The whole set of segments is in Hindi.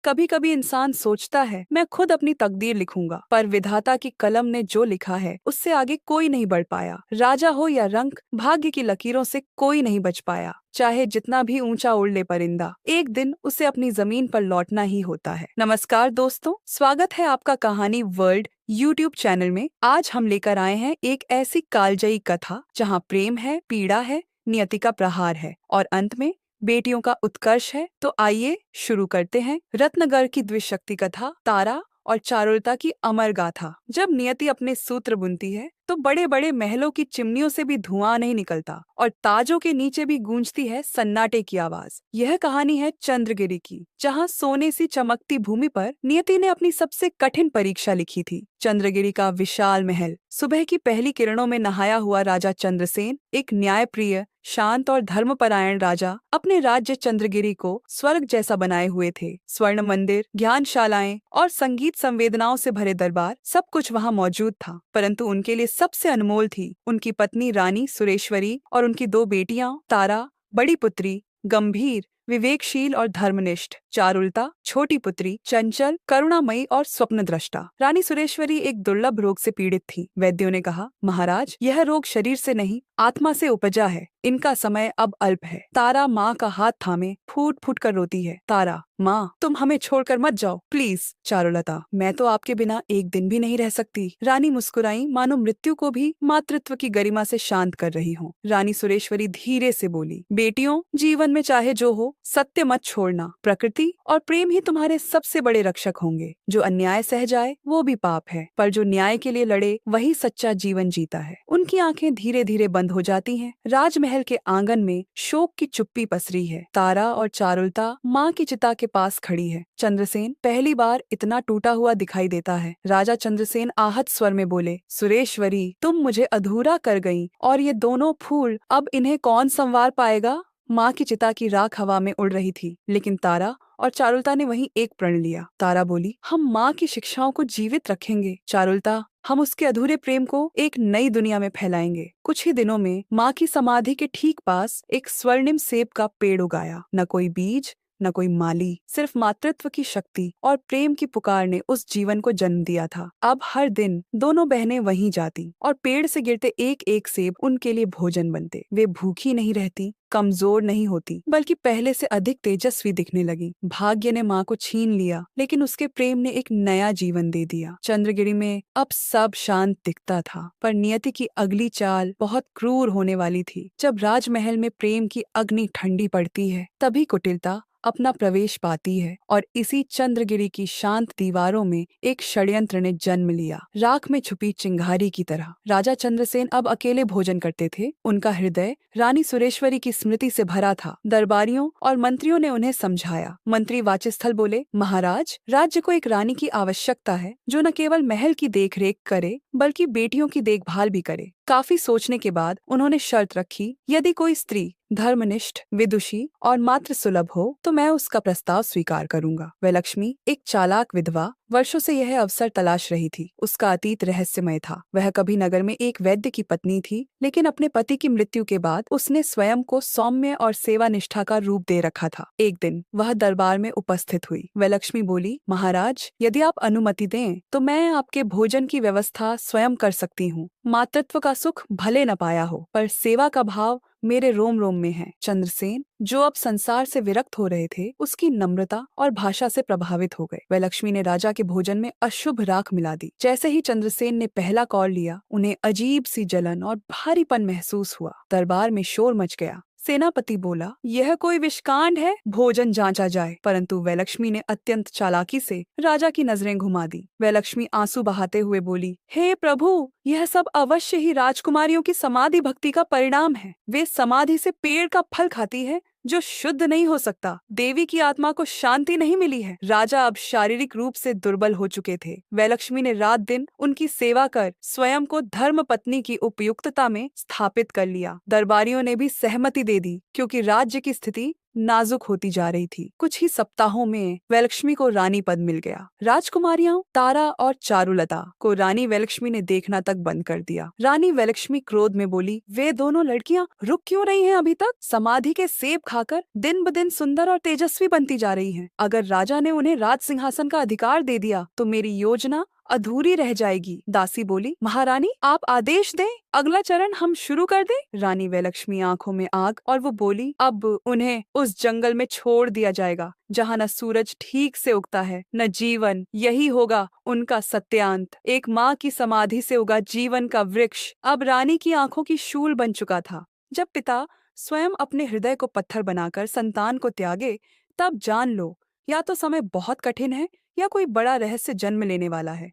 कभी कभी इंसान सोचता है मैं खुद अपनी तकदीर लिखूंगा, पर विधाता की कलम ने जो लिखा है उससे आगे कोई नहीं बढ़ पाया। राजा हो या रंक, भाग्य की लकीरों से कोई नहीं बच पाया। चाहे जितना भी ऊंचा उड़ ले परिंदा, एक दिन उसे अपनी जमीन पर लौटना ही होता है। नमस्कार दोस्तों, स्वागत है आपका कहानी वर्ल्ड यूट्यूब चैनल में। आज हम लेकर आए हैं एक ऐसी कालजयी कथा जहाँ प्रेम है, पीड़ा है, नियति का प्रहार है और अंत में बेटियों का उत्कर्ष है। तो आइए शुरू करते हैं रत्नगर की द्विशक्ति कथा, तारा और चारुलता की अमर गाथा। जब नियति अपने सूत्र बुनती है तो बड़े बड़े महलों की चिमनियों से भी धुआं नहीं निकलता और ताजों के नीचे भी गूंजती है सन्नाटे की आवाज। यह कहानी है चंद्रगिरी की, जहां सोने सी चमकती भूमि पर नियति ने अपनी सबसे कठिन परीक्षा लिखी थी। चंद्रगिरी का विशाल महल। सुबह की पहली किरणों में नहाया हुआ राजा चंद्रसेन, एक न्यायप्रिय, शांत और धर्मपरायण राजा, अपने राज्य चंद्रगिरी को स्वर्ग जैसा बनाए हुए थे। स्वर्ण मंदिर, ज्ञानशालाएं और संगीत संवेदनाओं से भरे दरबार, सब कुछ वहां मौजूद था। परंतु उनके लिए सबसे अनमोल थी उनकी पत्नी रानी सुरेश्वरी और उनकी दो बेटियां, तारा बड़ी पुत्री, गंभीर, विवेकशील और धर्मनिष्ठ, चारुलता छोटी पुत्री, चंचल, करुणामयी और स्वप्नद्रष्टा। रानी सुरेश्वरी एक दुर्लभ रोग से पीड़ित थी। वैद्यों ने कहा, महाराज, यह रोग शरीर से नहीं आत्मा से उपजा है, इनका समय अब अल्प है। तारा माँ का हाथ थामे फूट फूट कर रोती है। तारा, माँ, तुम हमें छोड़कर मत जाओ प्लीज। चारुलता, मैं तो आपके बिना एक दिन भी नहीं रह सकती। रानी मुस्कुराई, मानो मृत्यु को भी मातृत्व की गरिमा से शांत कर रही हो। रानी सुरेश्वरी धीरे से बोली, बेटियों, जीवन में चाहे जो हो, सत्य मत छोड़ना। प्रकृति और प्रेम ही तुम्हारे सबसे बड़े रक्षक होंगे। जो अन्याय सह जाए वो भी पाप है, पर जो न्याय के लिए लड़े वही सच्चा जीवन जीता है। उनकी आंखें धीरे धीरे बंद हो जाती हैं। राजमहल के आंगन में शोक की चुप्पी पसरी है। तारा और चारुलता माँ की चिता के पास खड़ी है। चंद्रसेन पहली बार इतना टूटा हुआ दिखाई देता है। राजा चंद्रसेन आहत स्वर में बोले, सुरेश्वरी, तुम मुझे अधूरा कर गईं, और ये दोनों फूल, अब इन्हें कौन संवार पाएगा। माँ की चिता की राख हवा में उड़ रही थी, लेकिन तारा और चारुलता ने वहीं एक प्रण लिया। तारा बोली, हम माँ की शिक्षाओं को जीवित रखेंगे। चारुलता, हम उसके अधूरे प्रेम को एक नई दुनिया में फैलाएंगे। कुछ ही दिनों में माँ की समाधि के ठीक पास एक स्वर्णिम सेब का पेड़ उगाया। न कोई बीज, न कोई माली, सिर्फ मातृत्व की शक्ति और प्रेम की पुकार ने उस जीवन को जन्म दिया था। अब हर दिन दोनों बहनें वहीं जाती और पेड़ से गिरते एक एक सेब उनके लिए भोजन बनते। वे भूखी नहीं रहती, कमजोर नहीं होती, बल्कि पहले से अधिक तेजस्वी दिखने लगी। भाग्य ने माँ को छीन लिया, लेकिन उसके प्रेम ने एक नया जीवन दे दिया। चंद्रगिरी में अब सब शांत दिखता था, पर नियति की अगली चाल बहुत क्रूर होने वाली थी। जब राजमहल में प्रेम की अग्नि ठंडी पड़ती है, तभी कुटिलता अपना प्रवेश पाती है और इसी चंद्रगिरी की शांत दीवारों में एक षड्यंत्र ने जन्म लिया, राख में छुपी चिंगारी की तरह। राजा चंद्रसेन अब अकेले भोजन करते थे। उनका हृदय रानी सुरेश्वरी की स्मृति से भरा था। दरबारियों और मंत्रियों ने उन्हें समझाया। मंत्री वाचस्थल बोले, महाराज, राज्य को एक रानी की आवश्यकता है जो न केवल महल की देखरेख करे, बल्कि बेटियों की देखभाल भी करे। काफी सोचने के बाद उन्होंने शर्त रखी, यदि कोई स्त्री धर्मनिष्ठ, विदुषी और मातृ सुलभ हो तो मैं उसका प्रस्ताव स्वीकार करूंगा। वह लक्ष्मी एक चालाक विधवा वर्षों से यह अवसर तलाश रही थी। उसका अतीत रहस्यमय था। वह कभी नगर में एक वैद्य की पत्नी थी, लेकिन अपने पति की मृत्यु के बाद उसने स्वयं को सौम्य और सेवा निष्ठा का रूप दे रखा था। एक दिन वह दरबार में उपस्थित हुई। वह लक्ष्मी बोली, महाराज, यदि आप अनुमति दें तो मैं आपके भोजन की व्यवस्था स्वयं कर सकती हूँ। मातृत्व का सुख भले न पाया हो, पर सेवा का भाव मेरे रोम रोम में है। चंद्रसेन, जो अब संसार से विरक्त हो रहे थे, उसकी नम्रता और भाषा से प्रभावित हो गए। वह लक्ष्मी ने राजा के भोजन में अशुभ राख मिला दी। जैसे ही चंद्रसेन ने पहला कौर लिया, उन्हें अजीब सी जलन और भारीपन महसूस हुआ। दरबार में शोर मच गया। सेनापति बोला, यह कोई विषकांड है, भोजन जांचा जाए। परंतु वैलक्ष्मी ने अत्यंत चालाकी से राजा की नजरें घुमा दी। वैलक्ष्मी आंसू बहाते हुए बोली, हे प्रभु, यह सब अवश्य ही राजकुमारियों की समाधि भक्ति का परिणाम है। वे समाधि से पेड़ का फल खाती है जो शुद्ध नहीं हो सकता। देवी की आत्मा को शांति नहीं मिली है। राजा अब शारीरिक रूप से दुर्बल हो चुके थे। वैलक्ष्मी ने रात दिन उनकी सेवा कर स्वयं को धर्म पत्नी की उपयुक्तता में स्थापित कर लिया। दरबारियों ने भी सहमति दे दी, क्योंकि राज्य की स्थिति नाजुक होती जा रही थी। कुछ ही सप्ताहों में वैलक्ष्मी को रानी पद मिल गया। राजकुमारियां तारा और चारुलता को रानी वैलक्ष्मी ने देखना तक बंद कर दिया। रानी वैलक्ष्मी क्रोध में बोली, वे दोनों लड़कियां रुक क्यों रही हैं अभी तक? समाधि के सेब खाकर दिन ब दिन सुंदर और तेजस्वी बनती जा रही हैं। अगर राजा ने उन्हें राज सिंहासन का अधिकार दे दिया तो मेरी योजना अधूरी रह जाएगी। दासी बोली, महारानी आप आदेश दें, अगला चरण हम शुरू कर दें। रानी वैलक्ष्मी आंखों में आग और वो बोली, अब उन्हें उस जंगल में छोड़ दिया जाएगा जहाँ न सूरज ठीक से उगता है न जीवन। यही होगा उनका सत्यांत। एक माँ की समाधि से उगा जीवन का वृक्ष अब रानी की आंखों की शूल बन चुका था। जब पिता स्वयं अपने हृदय को पत्थर बनाकर संतान को त्यागे, तब जान लो या तो समय बहुत कठिन है या कोई बड़ा रहस्य जन्म लेने वाला है।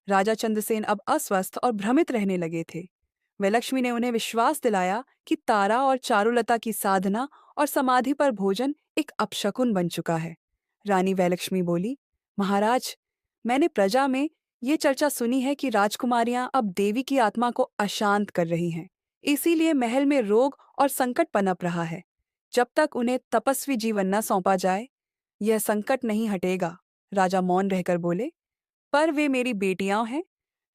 राजा चंद्रसेन अब अस्वस्थ और भ्रमित रहने लगे थे। वैलक्ष्मी ने उन्हें विश्वास दिलाया कि तारा और चारुलता की साधना और समाधि पर भोजन एक अपशकुन बन चुका है। रानी वैलक्ष्मी बोली, महाराज, मैंने प्रजा में ये चर्चा सुनी है कि राजकुमारियां अब देवी की आत्मा को अशांत कर रही हैं। इसीलिए महल में रोग और संकट पनप रहा है। जब तक उन्हें तपस्वी जीवन न सौंपा जाए, यह संकट नहीं हटेगा। राजा मौन रहकर बोले, पर वे मेरी बेटियां हैं।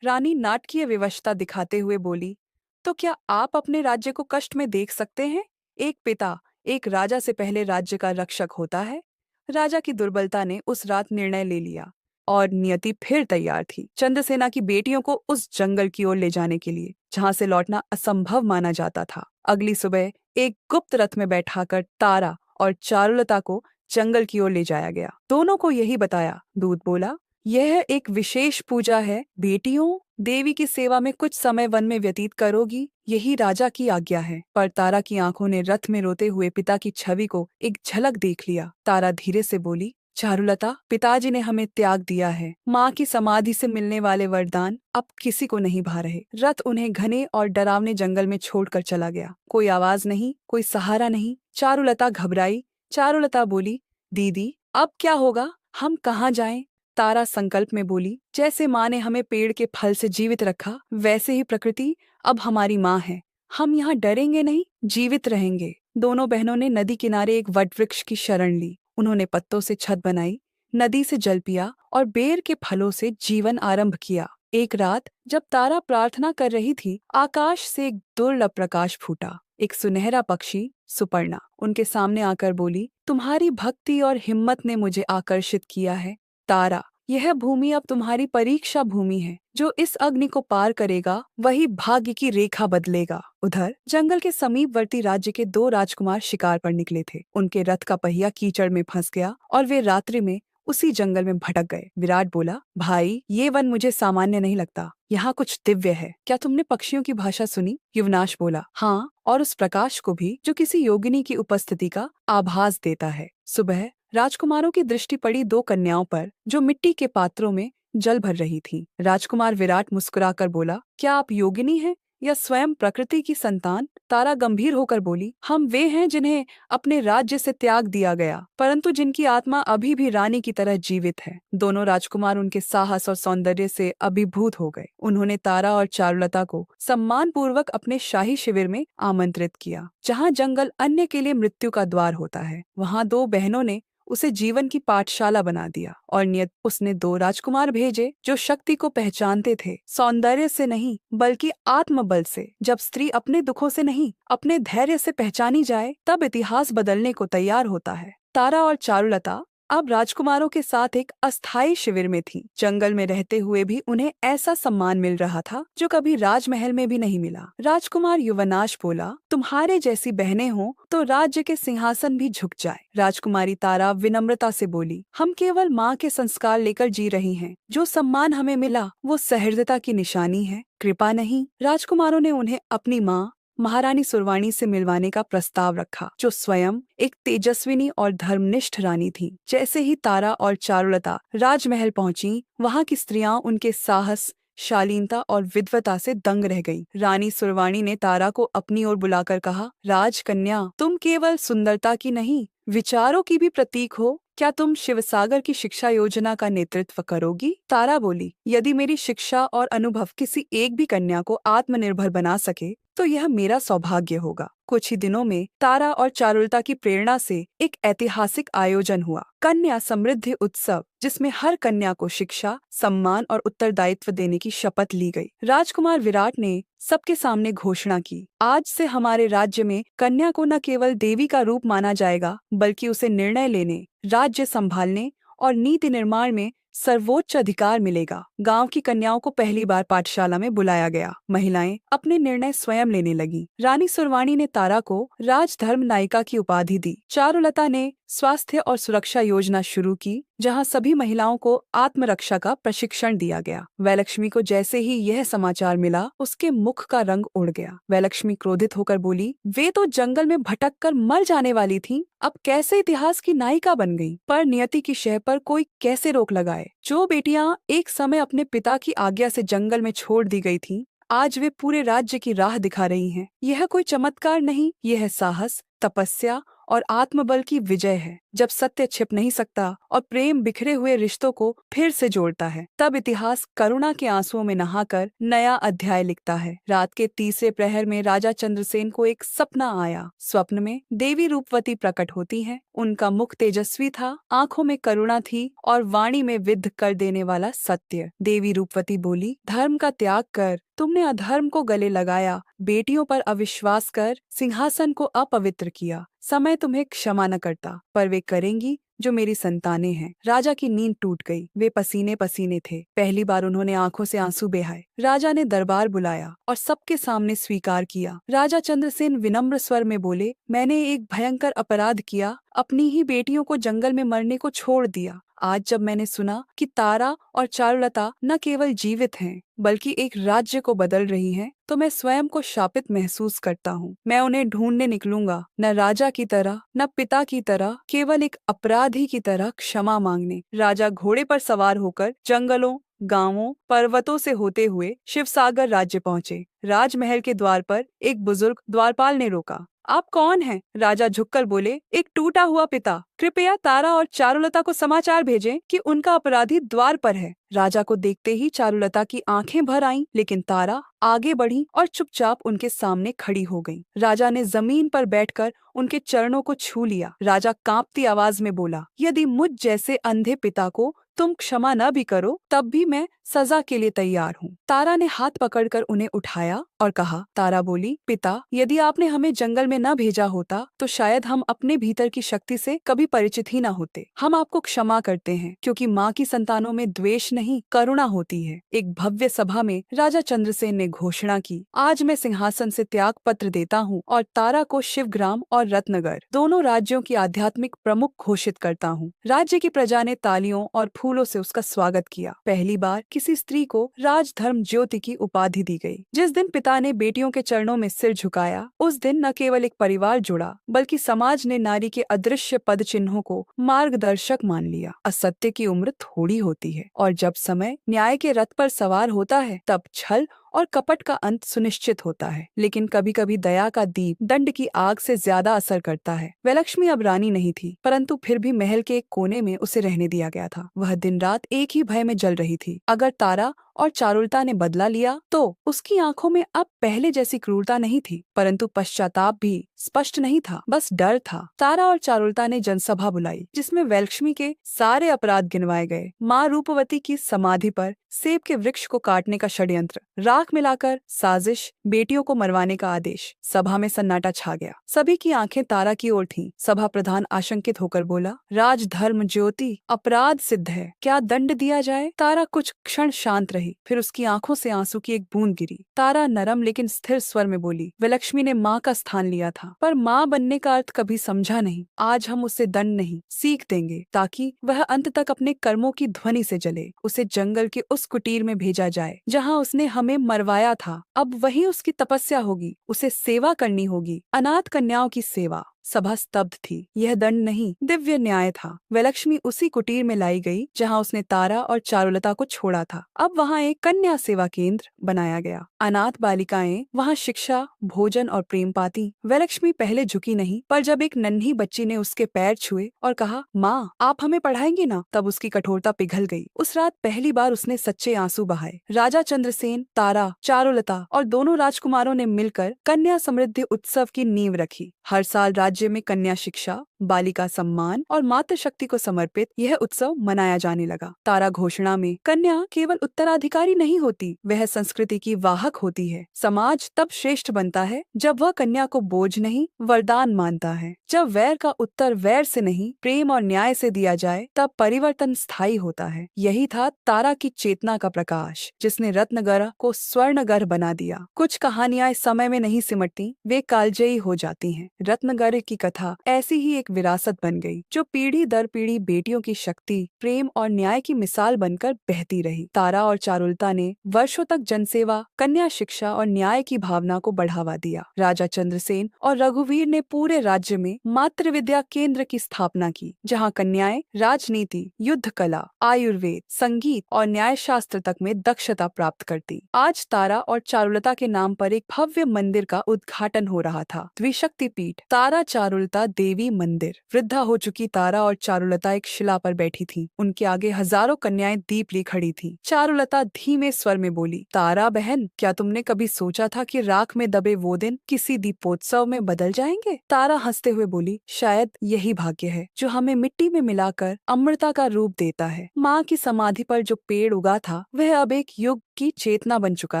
रानी नाटकीय विवशता दिखाते हुए बोली, तो क्या आप अपने राज्य को कष्ट में देख सकते हैं? एक पिता एक राजा से पहले राज्य का रक्षक होता है। राजा की दुर्बलता ने उस रात निर्णय ले लिया और नियति फिर तैयार थी, चंद्रसेना की बेटियों को उस जंगल की ओर ले जाने के लिए जहां से लौटना असंभव माना जाता था। अगली सुबह एक गुप्त रथ में बैठाकर तारा और चारुलता को जंगल की ओर ले जाया गया। दोनों को यही बताया। दूत बोला, यह एक विशेष पूजा है। बेटियों, देवी की सेवा में कुछ समय वन में व्यतीत करोगी, यही राजा की आज्ञा है। पर तारा की आंखों ने रथ में रोते हुए पिता की छवि को एक झलक देख लिया। तारा धीरे से बोली, चारुलता, पिताजी ने हमें त्याग दिया है। माँ की समाधि से मिलने वाले वरदान अब किसी को नहीं भा रहे। रथ उन्हें घने और डरावने जंगल में छोड़कर चला गया। कोई आवाज नहीं, कोई सहारा नहीं। चारुलता घबराई। चारुलता बोली, दीदी, अब क्या होगा? हम कहाँ जाएं? तारा संकल्प में बोली, जैसे माँ ने हमें पेड़ के फल से जीवित रखा, वैसे ही प्रकृति अब हमारी माँ है। हम यहाँ डरेंगे नहीं, जीवित रहेंगे। दोनों बहनों ने नदी किनारे एक वटवृक्ष की शरण ली। उन्होंने पत्तों से छत बनाई, नदी से जल पिया और बेर के फलों से जीवन आरंभ किया। एक रात जब तारा प्रार्थना कर रही थी, आकाश से एक दुर्लभ प्रकाश फूटा। एक सुनहरा पक्षी सुपर्णा उनके सामने आकर बोली, तुम्हारी भक्ति और हिम्मत ने मुझे आकर्षित किया है। तारा, यह भूमि अब तुम्हारी परीक्षा भूमि है। जो इस अग्नि को पार करेगा वही भाग्य की रेखा बदलेगा। उधर जंगल के समीपवर्ती राज्य के दो राजकुमार शिकार पर निकले थे। उनके रथ का पहिया कीचड़ में फंस गया और वे रात्रि में उसी जंगल में भटक गए। विराट बोला, भाई, ये वन मुझे सामान्य नहीं लगता। यहाँ कुछ दिव्य है। क्या तुमने पक्षियों की भाषा सुनी? युवनाश बोला, हाँ, और उस प्रकाश को भी जो किसी योगिनी की उपस्थिति का आभास देता है। सुबह राजकुमारों की दृष्टि पड़ी दो कन्याओं पर जो मिट्टी के पात्रों में जल भर रही थीं। राजकुमार विराट मुस्कुराकर बोला, क्या आप योगिनी हैं या स्वयं प्रकृति की संतान? तारा गंभीर होकर बोली, हम वे हैं जिन्हें अपने राज्य से त्याग दिया गया, परंतु जिनकी आत्मा अभी भी रानी की तरह जीवित है। दोनों राजकुमार उनके साहस और सौंदर्य से अभिभूत हो गए। उन्होंने तारा और चारुलता को सम्मान पूर्वक अपने शाही शिविर में आमंत्रित किया। जहाँ जंगल अन्य के लिए मृत्यु का द्वार होता है, वहाँ दो बहनों ने उसे जीवन की पाठशाला बना दिया। और नियत उसने दो राजकुमार भेजे जो शक्ति को पहचानते थे, सौंदर्य से नहीं बल्कि आत्मबल से। जब स्त्री अपने दुखों से नहीं अपने धैर्य से पहचानी जाए, तब इतिहास बदलने को तैयार होता है। तारा और चारुलता अब राजकुमारों के साथ एक अस्थायी शिविर में थीं। जंगल में रहते हुए भी उन्हें ऐसा सम्मान मिल रहा था जो कभी राजमहल में भी नहीं मिला। राजकुमार युवनाश बोला, तुम्हारे जैसी बहनें हों तो राज्य के सिंहासन भी झुक जाए। राजकुमारी तारा विनम्रता से बोली, हम केवल माँ के संस्कार लेकर जी रही हैं। जो सम्मान हमें मिला वो सहृदयता की निशानी है, कृपा नहीं। राजकुमारों ने उन्हें अपनी माँ महारानी सुरवाणी से मिलवाने का प्रस्ताव रखा, जो स्वयं एक तेजस्विनी और धर्मनिष्ठ रानी थी। जैसे ही तारा और चारुलता राजमहल पहुंची, वहां की स्त्रियां उनके साहस, शालीनता और विद्वता से दंग रह गईं। रानी सुरवाणी ने तारा को अपनी ओर बुलाकर कहा, राजकन्या, तुम केवल सुंदरता की नहीं, विचारों की भी प्रतीक हो। क्या तुम शिवसागर की शिक्षा योजना का नेतृत्व करोगी? तारा बोली, यदि मेरी शिक्षा और अनुभव किसी एक भी कन्या को आत्मनिर्भर बना सके तो यह मेरा सौभाग्य होगा। कुछ ही दिनों में तारा और चारुलता की प्रेरणा से एक ऐतिहासिक आयोजन हुआ, कन्या समृद्धि उत्सव, जिसमें हर कन्या को शिक्षा, सम्मान और उत्तरदायित्व देने की शपथ ली गई। राजकुमार विराट ने सबके सामने घोषणा की, आज से हमारे राज्य में कन्या को न केवल देवी का रूप माना जाएगा, बल्कि उसे निर्णय लेने, राज्य संभालने और नीति निर्माण में सर्वोच्च अधिकार मिलेगा। गांव की कन्याओं को पहली बार पाठशाला में बुलाया गया। महिलाएं अपने निर्णय स्वयं लेने लगी। रानी सुरवाणी ने तारा को राजधर्म नायिका की उपाधि दी। चारुलता ने स्वास्थ्य और सुरक्षा योजना शुरू की, जहां सभी महिलाओं को आत्मरक्षा का प्रशिक्षण दिया गया। वैलक्ष्मी को जैसे ही यह समाचार मिला, उसके मुख का रंग उड़ गया। वैलक्ष्मी क्रोधित होकर बोली, वे तो जंगल में भटक कर मर जाने वाली थीं, अब कैसे इतिहास की नायिका बन गईं? पर नियति की शह पर कोई कैसे रोक लगाए? जो बेटियां एक समय अपने पिता की आज्ञा से जंगल में छोड़ दी गई थीं, आज वे पूरे राज्य की राह दिखा रही हैं। यह कोई चमत्कार नहीं, यह साहस, तपस्या और आत्मबल की विजय है। जब सत्य छिप नहीं सकता और प्रेम बिखरे हुए रिश्तों को फिर से जोड़ता है, तब इतिहास करुणा के आंसुओं में नहाकर नया अध्याय लिखता है। रात के तीसरे प्रहर में राजा चंद्रसेन को एक सपना आया। स्वप्न में देवी रूपवती प्रकट होती हैं। उनका मुख तेजस्वी था, आंखों में करुणा थी और वाणी में विद्ध कर देने वाला सत्य। देवी रूपवती बोली, धर्म का त्याग कर तुमने अधर्म को गले लगाया, बेटियों पर अविश्वास कर सिंहासन को अपवित्र किया। समय तुम्हें क्षमा न करता, पर वे करेंगी जो मेरी संतानें हैं। राजा की नींद टूट गई। वे पसीने पसीने थे। पहली बार उन्होंने आंखों से आंसू बहाए। राजा ने दरबार बुलाया और सबके सामने स्वीकार किया। राजा चंद्रसेन विनम्र स्वर में बोले, मैंने एक भयंकर अपराध किया, अपनी ही बेटियों को जंगल में मरने को छोड़ दिया। आज जब मैंने सुना कि तारा और चारुलता न केवल जीवित हैं, बल्कि एक राज्य को बदल रही हैं, तो मैं स्वयं को शापित महसूस करता हूँ। मैं उन्हें ढूंढने निकलूंगा, न राजा की तरह, न पिता की तरह, केवल एक अपराधी की तरह क्षमा मांगने। राजा घोड़े पर सवार होकर जंगलों, गांवों, पर्वतों से होते हुए शिवसागर राज्य पहुँचे। राजमहल के द्वार पर एक बुजुर्ग द्वारपाल ने रोका। आप कौन हैं? राजा झुककर बोले, एक टूटा हुआ पिता। कृपया तारा और चारुलता को समाचार भेजें कि उनका अपराधी द्वार पर है। राजा को देखते ही चारुलता की आंखें भर आईं, लेकिन तारा आगे बढ़ी और चुपचाप उनके सामने खड़ी हो गई। राजा ने जमीन पर बैठकर उनके चरणों को छू लिया। राजा कांपती आवाज में बोला, यदि मुझ जैसे अंधे पिता को तुम क्षमा न भी करो, तब भी मैं सजा के लिए तैयार हूँ। तारा ने हाथ पकड़कर उन्हें उठाया और कहा। तारा बोली, पिता, यदि आपने हमें जंगल में न भेजा होता तो शायद हम अपने भीतर की शक्ति से कभी परिचित ही न होते। हम आपको क्षमा करते हैं, क्योंकि माँ की संतानों में द्वेष नहीं, करुणा होती है। एक भव्य सभा में राजा चंद्रसेन ने घोषणा की, आज मैं सिंहासन से त्याग पत्र देता हूँ और तारा को शिवग्राम और रत्नगर, दोनों राज्यों की आध्यात्मिक प्रमुख घोषित करता हूँ। राज्य की प्रजा ने तालियों और फूलों से उसका स्वागत किया। पहली बार किसी स्त्री को राजधर्म ज्योति की उपाधि दी गई। जिस दिन पिता ने बेटियों के चरणों में सिर झुकाया, उस दिन न केवल एक परिवार जुड़ा, बल्कि समाज ने नारी के अदृश्य पद चिन्हों को मार्गदर्शक मान लिया। असत्य की उम्र थोड़ी होती है, और जब समय न्याय के रथ पर सवार होता है, तब छल और कपट का अंत सुनिश्चित होता है। लेकिन कभी कभी दया का दीप दंड की आग से ज्यादा असर करता है। वैलक्ष्मी अब रानी नहीं थी, परंतु फिर भी महल के एक कोने में उसे रहने दिया गया था। वह दिन रात एक ही भय में जल रही थी। अगर तारा और चारुलता ने बदला लिया तो उसकी आंखों में अब पहले जैसी क्रूरता नहीं थी, परंतु पश्चाताप भी स्पष्ट नहीं था, बस डर था। तारा और चारुलता ने जनसभा बुलाई, जिसमें वैलक्ष्मी के सारे अपराध गिनवाए गए। माँ रूपवती की समाधि पर सेब के वृक्ष को काटने का षड्यंत्र, राख मिलाकर साजिश, बेटियों को मरवाने का आदेश। सभा में सन्नाटा छा गया। सभी की आंखें तारा की ओर थीं। सभा प्रधान आशंकित होकर बोला, राजधर्म ज्योति, अपराध सिद्ध है, क्या दंड दिया जाए? तारा कुछ क्षण शांत रही, फिर उसकी आंखों से आंसू की एक बूंद गिरी। तारा नरम लेकिन स्थिर स्वर में बोली, वैलक्ष्मी ने माँ का स्थान लिया था, पर माँ बनने का अर्थ कभी समझा नहीं। आज हम उसे दंड नहीं, सीख देंगे, ताकि वह अंत तक अपने कर्मों की ध्वनि से जले। उसे जंगल के उस कुटीर में भेजा जाए जहाँ उसने हमें मरवाया था। अब वही उसकी तपस्या होगी। उसे सेवा करनी होगी, अनाथ कन्याओं की सेवा। सभा स्तब्ध थी। यह दंड नहीं, दिव्य न्याय था। वैलक्ष्मी उसी कुटीर में लाई गई जहाँ उसने तारा और चारुलता को छोड़ा था। अब वहाँ एक कन्या सेवा केंद्र बनाया गया। अनाथ बालिकाएं वहाँ शिक्षा, भोजन और प्रेम पाती। वैलक्ष्मी पहले झुकी नहीं, पर जब एक नन्ही बच्ची ने उसके पैर छुए और कहा, माँ आप हमें पढ़ाएंगे ना, तब उसकी कठोरता पिघल गई। उस रात पहली बार उसने सच्चे आंसू बहाए। राजा चंद्रसेन, तारा, चारुलता और दोनों राजकुमारों ने मिलकर कन्या समृद्धि उत्सव की नींव रखी। हर साल राज्य में कन्या शिक्षा, बालिका सम्मान और मातृशक्ति को समर्पित यह उत्सव मनाया जाने लगा। तारा घोषणा में कन्या केवल उत्तराधिकारी नहीं होती, वह संस्कृति की वाहक होती है। समाज तब श्रेष्ठ बनता है जब वह कन्या को बोझ नहीं, वरदान मानता है। जब वैर का उत्तर वैर से नहीं, प्रेम और न्याय से दिया जाए, तब परिवर्तन स्थायी होता है। यही था तारा की चेतना का प्रकाश, जिसने रत्नगर को स्वर्णगर बना दिया। कुछ कहानियां इस समय में नहीं सिमटती, वे कालजयी हो जाती हैं। रत्नगर की कथा ऐसी ही एक विरासत बन गई, जो पीढ़ी दर पीढ़ी बेटियों की शक्ति, प्रेम और न्याय की मिसाल बनकर बहती रही। तारा और चारुलता ने वर्षों तक जनसेवा, कन्या शिक्षा और न्याय की भावना को बढ़ावा दिया। राजा चंद्रसेन और रघुवीर ने पूरे राज्य में मातृ विद्या केंद्र की स्थापना की, जहाँ कन्याएं राजनीति, युद्ध कला, आयुर्वेद, संगीत और न्याय शास्त्र तक में दक्षता प्राप्त करती। आज तारा और चारुलता के नाम पर एक भव्य मंदिर का उद्घाटन हो रहा था। द्विशक्ति पीठ, तारा चारुलता देवी मंदिर। वृद्धा हो चुकी तारा और चारुलता एक शिला पर बैठी थीं। उनके आगे हजारों कन्याएं दीप ली खड़ी थीं। चारुलता धीमे स्वर में बोली, तारा बहन, क्या तुमने कभी सोचा था कि राख में दबे वो दिन किसी दीपोत्सव में बदल जाएंगे? तारा हंसते हुए बोली, शायद यही भाग्य है जो हमें मिट्टी में मिलाकर अमृता का रूप देता है। माँ की समाधि पर जो पेड़ उगा था, वह अब एक युग की चेतना बन चुका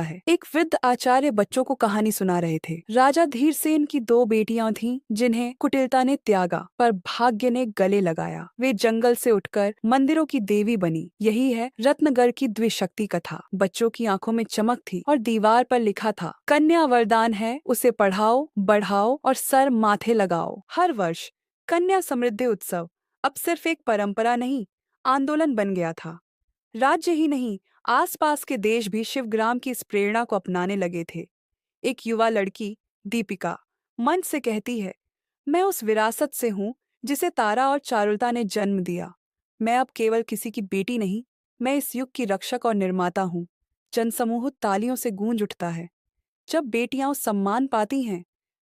है। एक वृद्ध आचार्य बच्चों को कहानी सुना रहे थे। राजा धीरसेन की 2 बेटियां थीं, जिन्हें कुटिलता ने त्यागा, पर भाग्य ने गले लगाया। वे जंगल से उठकर मंदिरों की देवी बनी। यही है रत्नगर की द्विशक्ति कथा। बच्चों की आंखों में चमक थी और दीवार पर लिखा था, कन्या वरदान है, उसे पढ़ाओ, बढ़ाओ और सर माथे लगाओ। हर वर्ष कन्या समृद्धि उत्सव अब सिर्फ एक परंपरा नहीं, आंदोलन बन गया था। राज्य ही नहीं, आसपास के देश भी शिवग्राम की इस प्रेरणा को अपनाने लगे थे। एक युवा लड़की, दीपिका, मंच से कहती है, मैं उस विरासत से हूँ जिसे तारा और चारुलता ने जन्म दिया। मैं अब केवल किसी की बेटी नहीं, मैं इस युग की रक्षक और निर्माता हूँ। जनसमूह तालियों से गूंज उठता है। जब बेटियां सम्मान पाती हैं,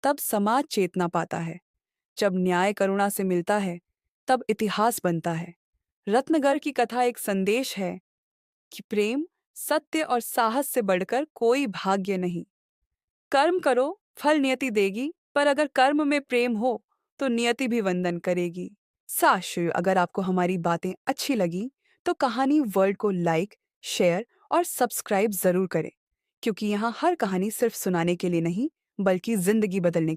तब समाज चेतना पाता है। जब न्याय करुणा से मिलता है, तब इतिहास बनता है। रत्नगर की कथा एक संदेश है कि प्रेम, सत्य और साहस से बढ़कर कोई भाग्य नहीं। कर्म करो, फल नियति देगी, पर अगर कर्म में प्रेम हो तो नियति भी वंदन करेगी। साश्रय, अगर आपको हमारी बातें अच्छी लगी तो कहानी वर्ल्ड को लाइक, शेयर और सब्सक्राइब जरूर करें, क्योंकि यहाँ हर कहानी सिर्फ सुनाने के लिए नहीं, बल्कि जिंदगी बदलने